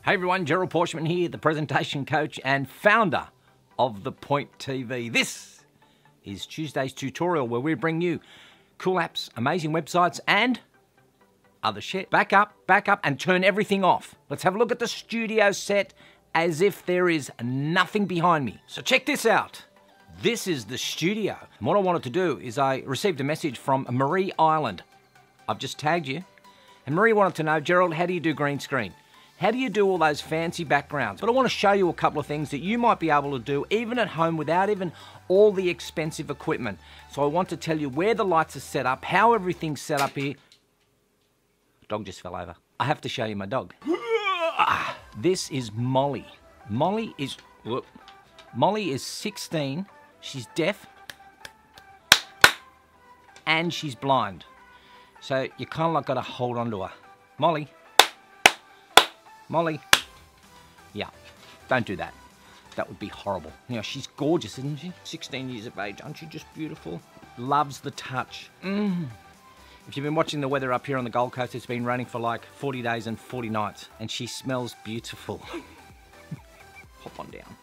Hey everyone, Gerald Pauschmann here, the presentation coach and founder of The Point TV. This is Tuesday's tutorial where we bring you cool apps, amazing websites and other shit. Back up and turn everything off. Let's have a look at the studio set as if there is nothing behind me. So check this out. This is the studio. And what I wanted to do is I received a message from Marie Ireland. I've just tagged you. And Marie wanted to know, Gerald, how do you do green screen? How do you do all those fancy backgrounds? But I want to show you a couple of things that you might be able to do even at home without even all the expensive equipment. So I want to tell you where the lights are set up, how everything's set up here. Dog just fell over. I have to show you my dog. This is Molly. Molly is 16. She's deaf and she's blind. So you kind of like got to hold on to her. Molly. Molly. Yeah, don't do that. That would be horrible. You know, she's gorgeous, isn't she? 16 years of age, aren't she just beautiful? Loves the touch. If you've been watching the weather up here on the Gold Coast, it's been raining for like 40 days and 40 nights. And she smells beautiful. Hop on down.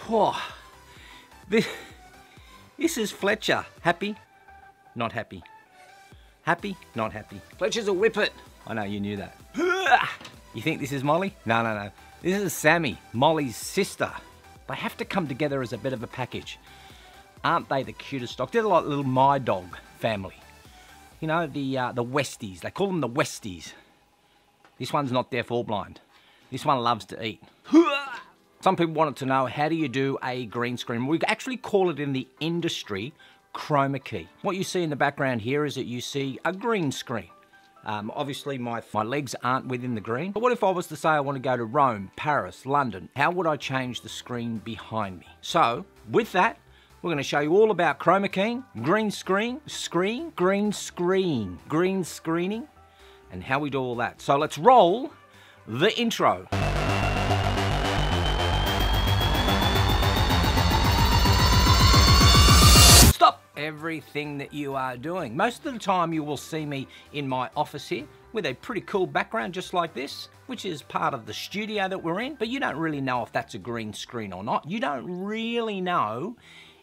Oh, this is Fletcher. Happy? Not happy. Happy? Not happy. Fletcher's a whippet. I know, you knew that. You think this is Molly? No, no, no. This is Sammy, Molly's sister. They have to come together as a bit of a package. Aren't they the cutest dog? They're like little My Dog family. You know, the Westies. They call them the Westies. This one's not deaf or blind. This one loves to eat. Some people wanted to know, how do you do a green screen? We actually call it in the industry Chroma Key. What you see in the background here is that you see a green screen. Obviously my legs aren't within the green. But what if I was to say I want to go to Rome, Paris, London? How would I change the screen behind me? So with that, we're going to show you all about Chroma Keying, green screening, and how we do all that. So let's roll the intro. Everything that you are doing. Most of the time you will see me in my office here with a pretty cool background just like this, which is part of the studio that we're in, but you don't really know if that's a green screen or not. You don't really know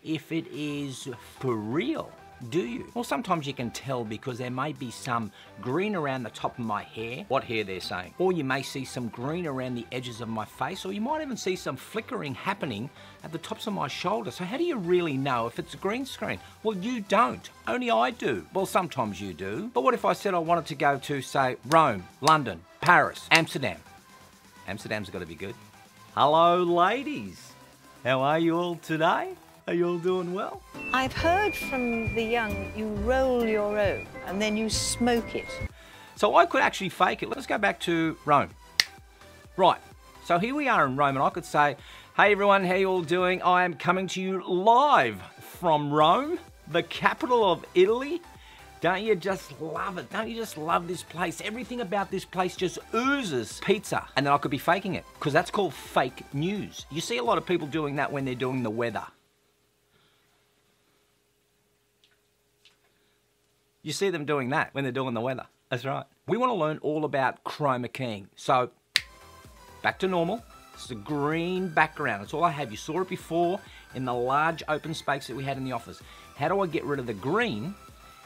if it is for real, do you? Well, sometimes you can tell because there may be some green around the top of my hair, what hair they're saying, or you may see some green around the edges of my face, or you might even see some flickering happening at the tops of my shoulders. So how do you really know if it's a green screen? Well, you don't. Only I do. Well, sometimes you do. But what if I said I wanted to go to, say, Rome, London, Paris, Amsterdam? Amsterdam's got to be good. Hello, ladies. How are you all today? Are you all doing well? I've heard from the young, you roll your own and then you smoke it. So I could actually fake it. Let's go back to Rome. Right, so here we are in Rome and I could say, hey everyone, how you all doing? I am coming to you live from Rome, the capital of Italy. Don't you just love it? Don't you just love this place? Everything about this place just oozes pizza. And then I could be faking it because that's called fake news. You see a lot of people doing that when they're doing the weather. You see them doing that when they're doing the weather. That's right. We want to learn all about Chroma Keying. So, back to normal. This is a green background. That's all I have. You saw it before in the large open space that we had in the office. How do I get rid of the green?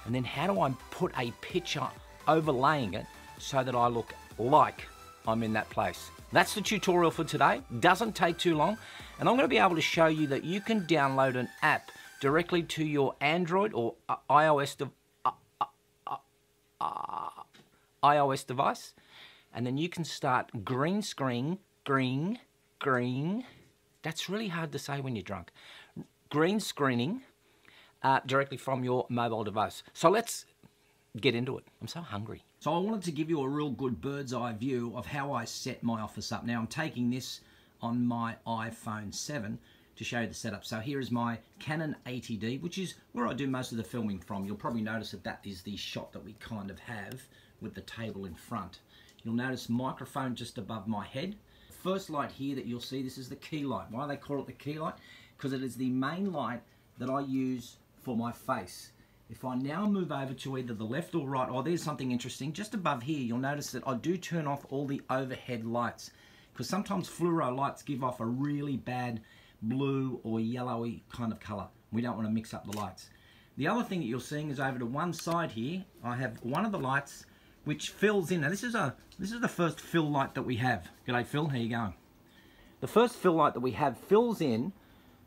And then how do I put a picture overlaying it so that I look like I'm in that place? That's the tutorial for today. Doesn't take too long. And I'm going to be able to show you that you can download an app directly to your Android or iOS device, and then you can start green screen, that's really hard to say when you're drunk, green screening directly from your mobile device. So let's get into it. I'm so hungry. So I wanted to give you a real good bird's eye view of how I set my office up. Now I'm taking this on my iPhone 7 to show you the setup. So here is my Canon 80D, which is where I do most of the filming from. You'll probably notice that that is the shot that we kind of have with the table in front. You'll notice microphone just above my head. First light here that you'll see, this is the key light. Why do they call it the key light? Because it is the main light that I use for my face. If I now move over to either the left or right, oh, there's something interesting. Just above here, you'll notice that I do turn off all the overhead lights, because sometimes fluoro lights give off a really bad blue or yellowy kind of color. We don't want to mix up the lights. The other thing that you're seeing is over to one side here, I have one of the lights which fills in. Now this is the first fill light that we have. G'day Phil, how you going? The first fill light that we have fills in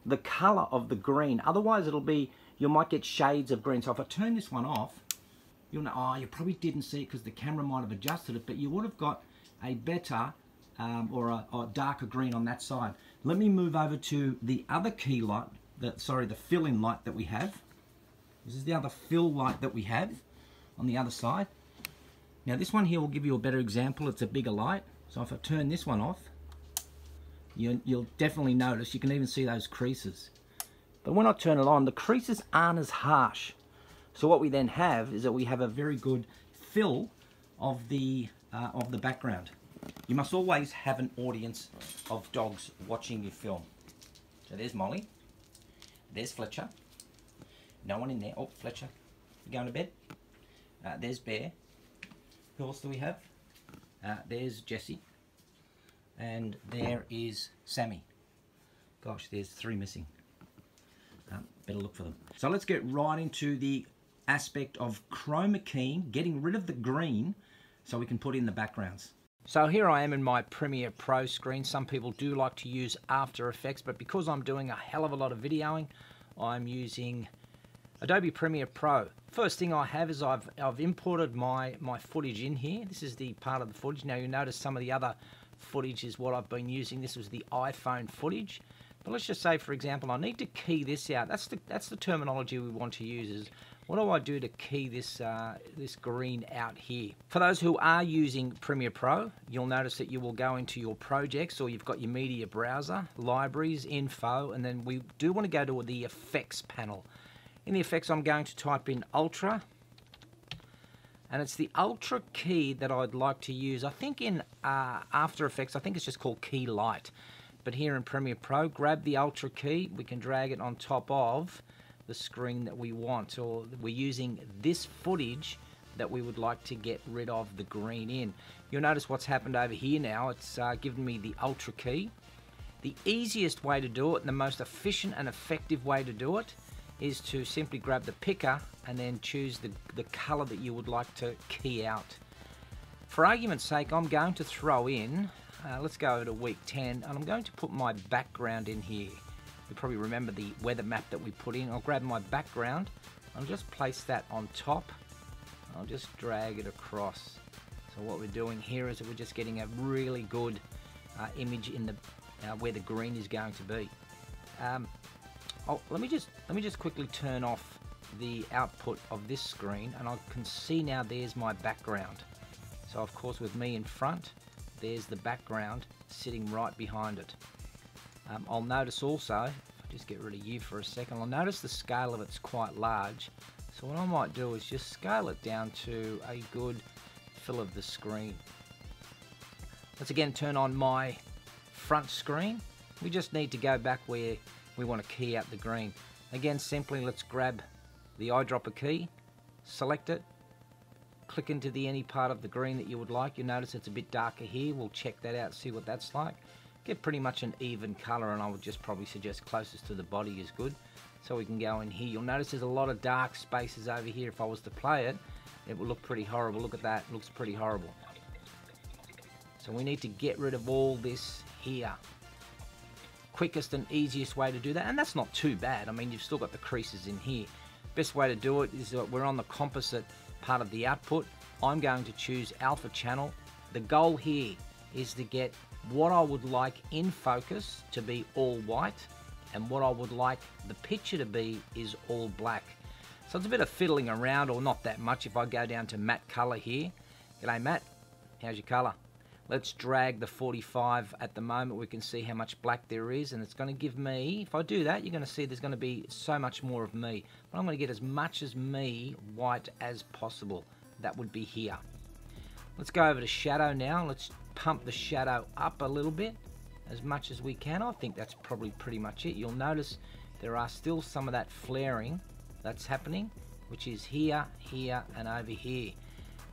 the color of the green. Otherwise it'll be, you might get shades of green. So if I turn this one off, you'll know, oh, you probably didn't see it because the camera might have adjusted it, but you would have got a better or a darker green on that side. Let me move over to the other key light, the fill-in light that we have. This is the other fill light that we have on the other side. Now this one here will give you a better example. It's a bigger light. So if I turn this one off, you'll definitely notice, you can even see those creases. But when I turn it on, the creases aren't as harsh. So what we then have is that we have a very good fill of the background. You must always have an audience of dogs watching your film. So there's Molly. There's Fletcher. No one in there. Oh, Fletcher, you going to bed? There's Bear. Who else do we have? There's Jessie. And there is Sammy. Gosh, there's 3 missing. Better look for them. So let's get right into the aspect of chroma keying, getting rid of the green so we can put in the backgrounds. So here I am in my Premiere Pro screen. Some people do like to use After Effects, but because I'm doing a hell of a lot of videoing, I'm using Adobe Premiere Pro. First thing I have is I've imported my footage in here. This is the part of the footage. Now you'll notice some of the other footage is what I've been using. This was the iPhone footage. But let's just say, for example, I need to key this out. That's the terminology we want to use, is what do I do to key this this green out here? For those who are using Premiere Pro, you'll notice that you will go into your projects, or you've got your media browser, libraries, info, and then we do want to go to the effects panel. In the effects, I'm going to type in Ultra, and it's the Ultra key that I'd like to use. I think in After Effects, I think it's just called Key Light. But here in Premiere Pro, grab the Ultra key, we can drag it on top of the screen that we want, or we're using this footage that we would like to get rid of the green in. You'll notice what's happened over here now. It's given me the Ultra key. The easiest way to do it, and the most efficient and effective way to do it, is to simply grab the picker and then choose the color that you would like to key out. For argument's sake, I'm going to throw in, let's go over to week 10, and I'm going to put my background in here. You probably remember the weather map that we put in. I'll grab my background, I'll just place that on top, I'll just drag it across. So what we're doing here is that we're just getting a really good image in the where the green is going to be. Let me just quickly turn off the output of this screen, and I can see now there's my background. So of course with me in front, there's the background sitting right behind it. I'll notice also, if I just get rid of you for a second, I'll notice the scale of it's quite large. So what I might do is just scale it down to a good fill of the screen. Let's again turn on my front screen. We just need to go back where we want to key out the green. Again, simply let's grab the eyedropper key, select it, click into any part of the green that you would like. You'll notice it's a bit darker here. We'll check that out, see what that's like. Get pretty much an even color, and I would just probably suggest closest to the body is good. So we can go in here. You'll notice there's a lot of dark spaces over here. If I was to play it, it would look pretty horrible. Look at that, it looks pretty horrible. So we need to get rid of all this here. Quickest and easiest way to do that, and that's not too bad. I mean, you've still got the creases in here. Best way to do it is that we're on the composite part of the output. I'm going to choose alpha channel. The goal here is to get what I would like in focus to be all white, and what I would like the picture to be is all black. So it's a bit of fiddling around, or not that much. If I go down to matte color here, g'day Matt, how's your color? Let's drag the 45 at the moment. We can see how much black there is, and it's going to give me, if I do that, you're going to see there's going to be so much more of me. But I'm going to get as much as me white as possible. That would be here. Let's go over to shadow now. Let's pump the shadow up a little bit, as much as we can. I think that's probably pretty much it. You'll notice there are still some of that flaring that's happening. which is here, here, and over here.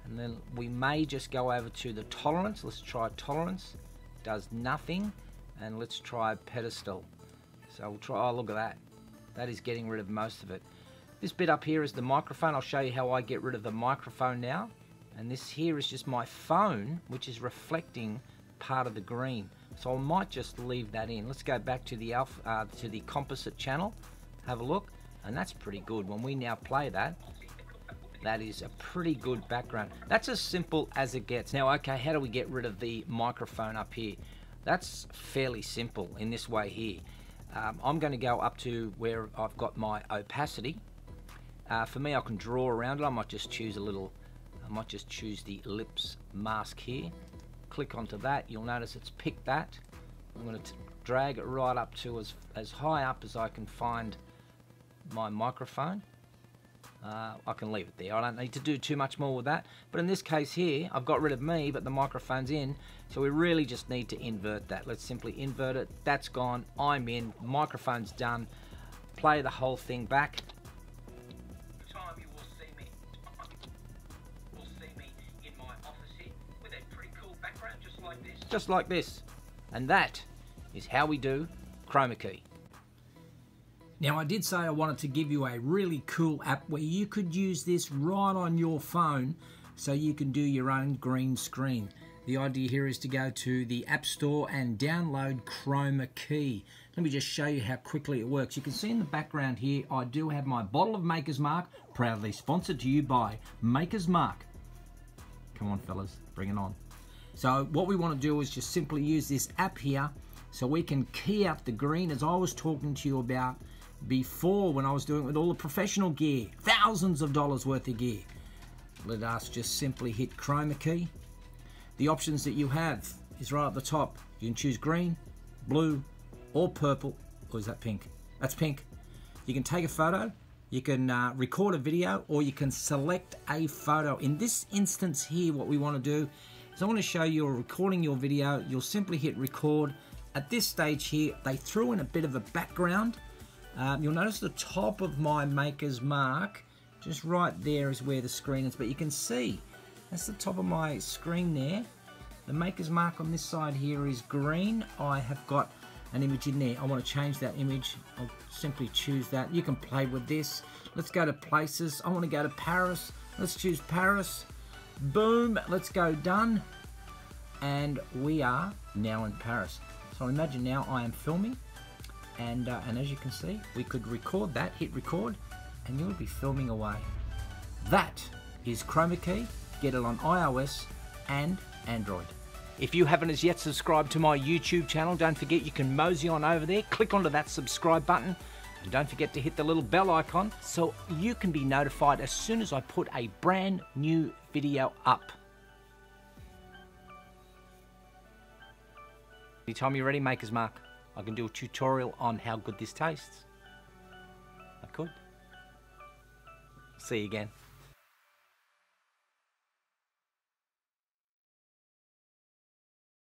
And then we may just go over to the tolerance. Let's try tolerance. Does nothing. And let's try pedestal. So we'll try, oh, look at that. That is getting rid of most of it. This bit up here is the microphone. I'll show you how I get rid of the microphone now. And this here is just my phone, which is reflecting part of the green. So I might just leave that in. Let's go back to the to the composite channel. Have a look. And that's pretty good. When we now play that, that is a pretty good background. That's as simple as it gets. Now, okay, how do we get rid of the microphone up here? That's fairly simple in this way here. I'm going to go up to where I've got my opacity. For me, I can draw around it. I might just choose a little, I might just choose the ellipse mask here. Click onto that. You'll notice it's picked that. I'm going to drag it right up to as high up as I can find my microphone. I can leave it there. I don't need to do too much more with that. But in this case here, I've got rid of me, but the microphone's in. So we really just need to invert that. Let's simply invert it. That's gone. I'm in. Microphone's done. Play the whole thing back. Time you will see me in my office here with a pretty cool background, just like this. Just like this. And that is how we do Chroma Key. Now, I did say I wanted to give you a really cool app where you could use this right on your phone so you can do your own green screen. The idea here is to go to the App Store and download Chroma Key. Let me just show you how quickly it works. You can see in the background here, I do have my bottle of Maker's Mark, proudly sponsored to you by Maker's Mark. Come on, fellas, bring it on. So what we want to do is just simply use this app here so we can key up the green, as I was talking to you about before when I was doing it with all the professional gear, thousands of dollars worth of gear. Let us just simply hit Chroma Key. The options that you have is right at the top. You can choose green, blue, or purple. Or is that pink? That's pink. You can take a photo, you can record a video, or you can select a photo. In this instance here, what we want to do is I want to show you recording your video. You'll simply hit record. At this stage here, they threw in a bit of a background. You'll notice the top of my Maker's Mark, just right there is where the screen is, but you can see that's the top of my screen there. The Maker's Mark on this side here is green. I have got an image in there. I want to change that image. I'll simply choose that. You can play with this. Let's go to places. I want to go to Paris. Let's choose Paris. Boom. Let's go done. And we are now in Paris. So imagine now I am filming. And as you can see, we could record that, hit record, and you'll be filming away. That is Chroma Key. Get it on iOS and Android. If you haven't as yet subscribed to my YouTube channel, don't forget you can mosey on over there, click onto that subscribe button, and don't forget to hit the little bell icon so you can be notified as soon as I put a brand new video up. Anytime you're ready, Maker's Mark. I can do a tutorial on how good this tastes. I could. See you again.